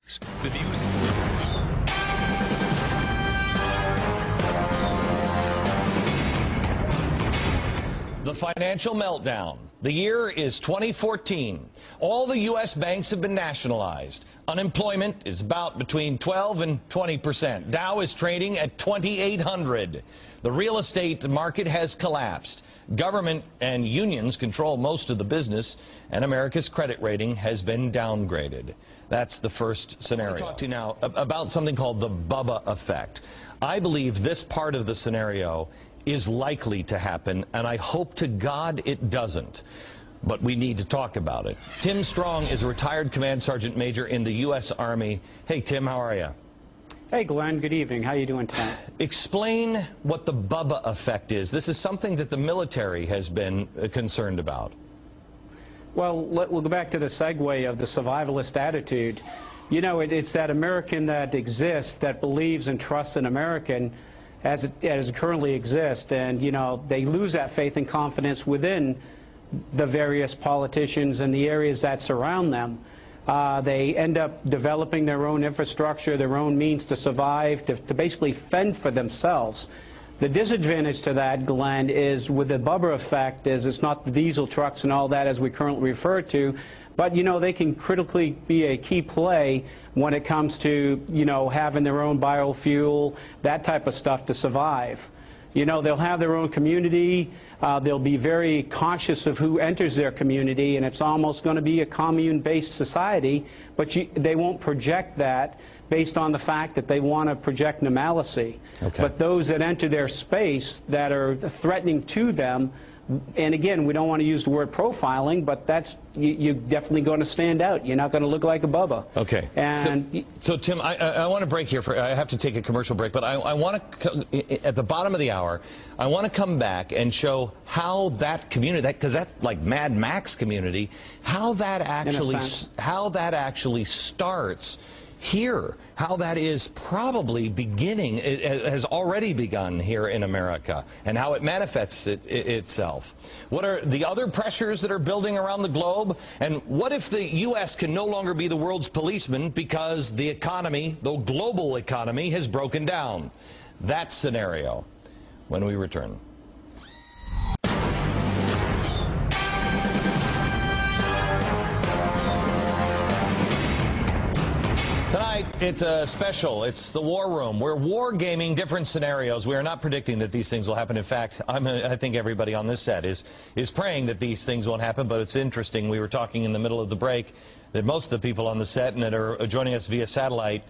The views. The financial meltdown. The year is 2014. All the U.S. banks have been nationalized. Unemployment is about between 12 and 20%. Dow is trading at 2,800. The real estate market has collapsed. Government and unions control most of the business, and America's credit rating has been downgraded. That's the first scenario. I'll talk to you now about something called the Bubba effect. I believe this part of the scenario is likely to happen, and I hope to God it doesn't. But we need to talk about it. Tim Strong is a retired Command Sergeant Major in the U.S. Army. Hey, Tim, how are you? Hey, Glenn. Good evening. How are you doing tonight? Explain what the Bubba effect is. This is something that the military has been concerned about. Well, we'll go back to the segue of the survivalist attitude. You know, it's that American that exists, that believes and trusts an American as it currently exists. And, you know, they lose that faith and confidence within the various politicians and the areas that surround them. They end up developing their own infrastructure, their own means to survive, to basically fend for themselves. The disadvantage to that, Glenn, is with the Bubba effect, is it's not the diesel trucks and all that as we currently refer to, but, you know, they can critically be a key play when it comes to, you know, having their own biofuel, that type of stuff to survive. You know, they'll have their own community. They'll be very conscious of who enters their community, and it's almost going to be a commune-based society, but they won't project that based on the fact that they want to project normalcy. Okay. But those that enter their space that are threatening to them, and again, we don't want to use the word profiling, but that's, you're definitely going to stand out. You're not going to look like a Bubba. Okay. And so Tim, I want to break here. I have to take a commercial break, but I want to, at the bottom of the hour, I want to come back and show how that community, because that's like Mad Max community, how that actually starts here, how that is probably beginning, it has already begun here in America, and how it manifests itself. What are the other pressures that are building around the globe? And what if the U.S. can no longer be the world's policeman because the economy, the global economy, has broken down? That scenario when we return. Tonight, it's a special. It's the War Room. We're war-gaming different scenarios. We are not predicting that these things will happen. In fact, I think everybody on this set is praying that these things won't happen, but it's interesting. We were talking in the middle of the break that most of the people on the set and that are joining us via satellite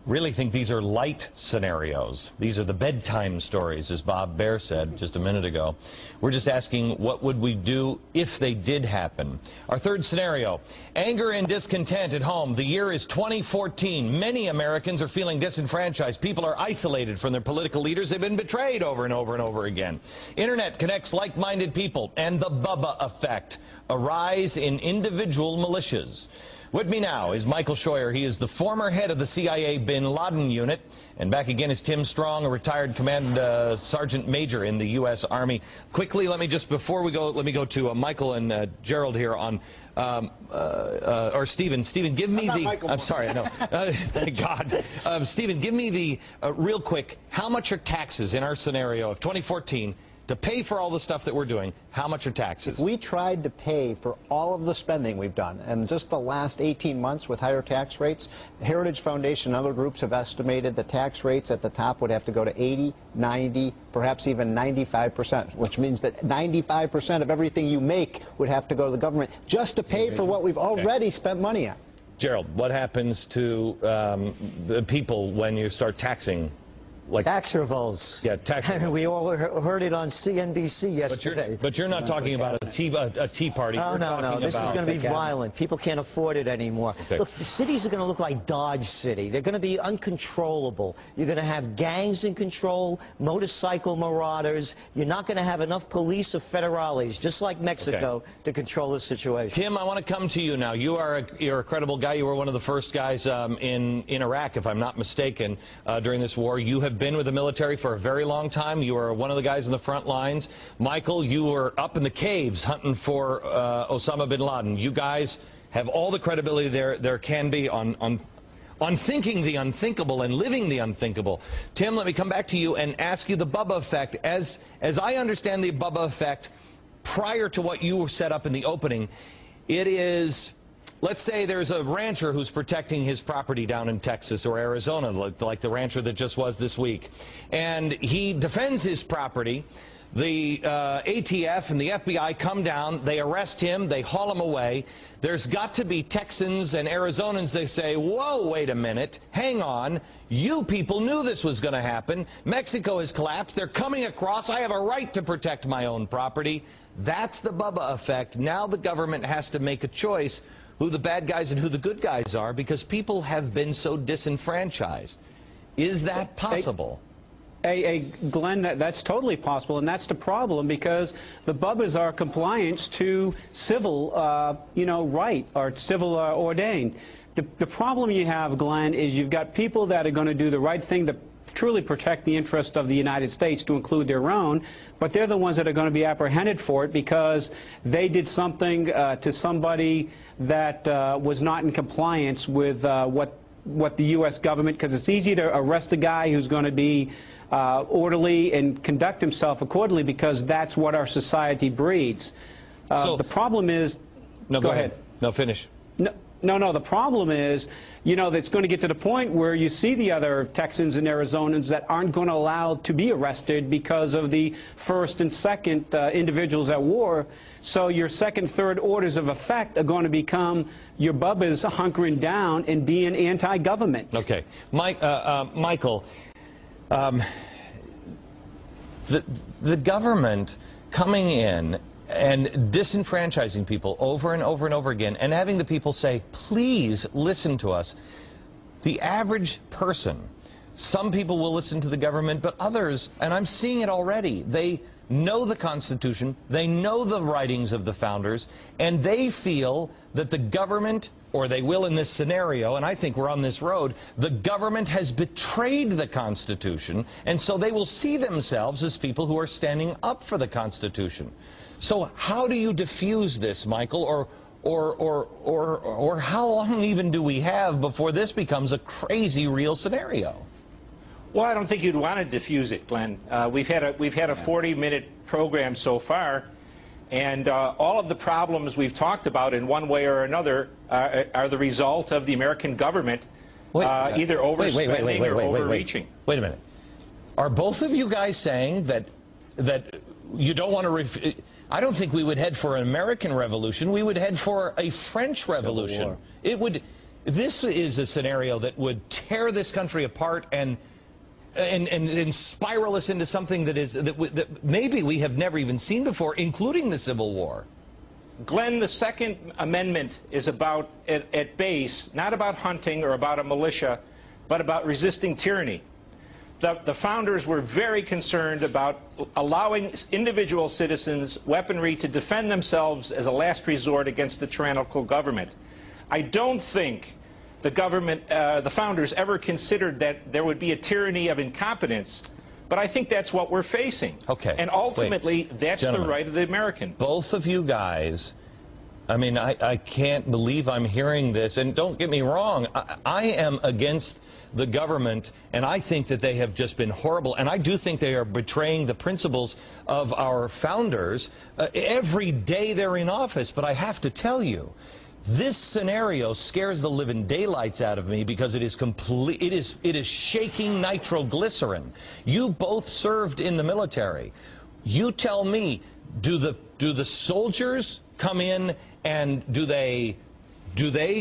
really think these are light scenarios. These are the bedtime stories, as Bob Baer said just a minute ago. We're just asking, what would we do if they did happen? Our third scenario, anger and discontent at home. The year is 2014. Many Americans are feeling disenfranchised. People are isolated from their political leaders. They've been betrayed over and over and over again. Internet connects like-minded people, and the Bubba effect, a rise in individual militias. With me now is Michael Scheuer. He is the former head of the CIA Bin Laden unit. And back again is Tim Strong, a retired Command Sergeant Major in the U.S. Army. Quickly, let me just, before we go, let me go to Michael and Gerald here on, or Stephen. Stephen, give me the, I'm sorry, I know. Thank God. Stephen, give me the, real quick, how much are taxes in our scenario of 2014 to pay for all the stuff that we're doing? How much are taxes? If we tried to pay for all of the spending we've done, and just the last 18 months with higher tax rates, the Heritage Foundation and other groups have estimated the tax rates at the top would have to go to 80, 90, perhaps even 95%, which means that 95% of everything you make would have to go to the government just to pay for what we've already spent money on. Gerald, what happens to the people when you start taxing? Like tax revolts. Yeah, tax revolts. We all heard it on CNBC yesterday. But you're not talking about a tea party. Oh, no. This is going to be violent. People can't afford it anymore. Okay. Look, the cities are going to look like Dodge City. They're going to be uncontrollable. You're going to have gangs in control, motorcycle marauders. You're not going to have enough police or federales, just like Mexico, to control the situation. Tim, I want to come to you now. You're a credible guy. You were one of the first guys in Iraq, if I'm not mistaken, during this war. You have been with the military for a very long time. You were one of the guys in the front lines. Michael, you were up in the caves hunting for Osama bin Laden. You guys have all the credibility there can be on thinking the unthinkable and living the unthinkable. Tim, let me come back to you and ask you the Bubba effect. As I understand the Bubba effect, prior to what you set up in the opening, it is, let's say there's a rancher who's protecting his property down in Texas or Arizona, like the rancher that just was this week, and he defends his property. The ATF and the FBI come down, they arrest him, they haul him away. There's got to be Texans and Arizonans, they say, whoa, wait a minute, hang on, you people knew this was going to happen. Mexico has collapsed, they're coming across, I have a right to protect my own property. That's the Bubba effect. Now the government has to make a choice who the bad guys and who the good guys are, because people have been so disenfranchised. Is that possible? Glenn, that's totally possible, and that's the problem, because the Bubbas are compliance to civil, right, or civil ordained. The problem you have, Glenn, is you've got people that are going to do the right thing to truly protect the interest of the United States, to include their own, but they're the ones that are going to be apprehended for it because they did something to somebody that was not in compliance with what the U.S. government, because it's easy to arrest a guy who's going to be orderly and conduct himself accordingly, because that's what our society breeds. So the problem is... No, go ahead. No, finish. No, the problem is, that's going to get to the point where you see the other Texans and Arizonans that aren't going to allow to be arrested because of the first and second individuals at war. So your second, third orders of effect are going to become your Bubbas hunkering down and being anti-government. Okay. Michael, the government coming in and disenfranchising people over and over and over again, and having the people say, please listen to us. The average person, some people will listen to the government, but others, and I'm seeing it already, they know the Constitution, they know the writings of the founders, and they feel that the government, or they will in this scenario, and I think we're on this road, the government has betrayed the Constitution, and so they will see themselves as people who are standing up for the Constitution. So how do you diffuse this, Michael, or how long even do we have before this becomes a crazy real scenario? Well, I don't think you'd want to diffuse it, Glenn. We've had a 40-minute program so far, and all of the problems we've talked about in one way or another are the result of the American government either overspending or overreaching. Wait a minute. Are both of you guys saying that you don't want to... I don't think we would head for an American revolution. We would head for a French revolution. This is a scenario that would tear this country apart and spiral us into something that maybe we have never even seen before, including the Civil War. Glenn, the Second Amendment is about, at base, not about hunting or about a militia, but about resisting tyranny. The founders were very concerned about allowing individual citizens weaponry to defend themselves as a last resort against the tyrannical government. I don't think the founders ever considered that there would be a tyranny of incompetence, but I think that's what we're facing. Okay. And ultimately, that's the right of the American. Both of you guys, I mean, I can't believe I'm hearing this, and don't get me wrong, I am against the government, and I think that they have just been horrible, and I do think they are betraying the principles of our founders every day they're in office. But I have to tell you, this scenario scares the living daylights out of me, because it is shaking nitroglycerin. You both served in the military. You tell me, do the soldiers come in and do they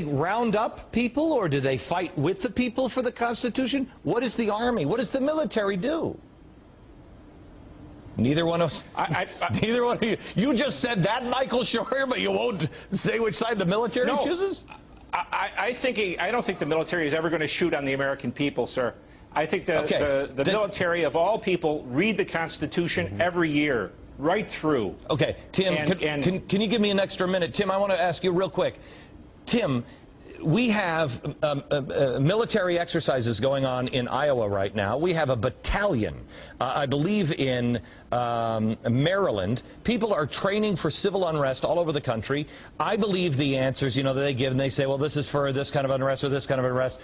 round up people, or do they fight with the people for the Constitution? What is the Army? What does the military do? Neither one of us. Neither one of you. You just said that, Michael Scheuer, but you won't say which side the military chooses? I don't think the military is ever going to shoot on the American people, sir. I think the military of all people read the Constitution every year, right through. Okay, Tim, can you give me an extra minute? Tim, I want to ask you real quick. Tim, we have military exercises going on in Iowa right now. We have a battalion, I believe, in Maryland. People are training for civil unrest all over the country. I believe the answers, that they give, and they say, well, this is for this kind of unrest or this kind of unrest.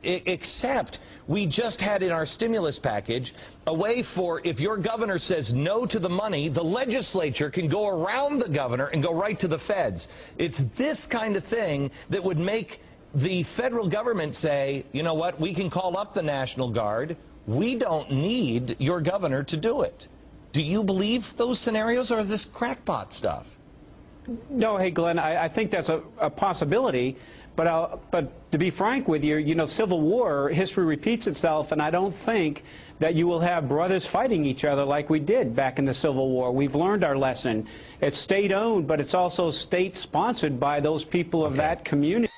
Except we just had in our stimulus package a way for, if your governor says no to the money, the legislature can go around the governor and go right to the feds. It's this kind of thing that would make the federal government say, you know what, we can call up the National Guard. We don't need your governor to do it. Do you believe those scenarios, or is this crackpot stuff? No, hey, Glenn, I think that's a possibility. But to be frank with you, Civil War, history repeats itself, and I don't think that you will have brothers fighting each other like we did back in the Civil War. We've learned our lesson. It's state-owned, but it's also state-sponsored by those people of that community.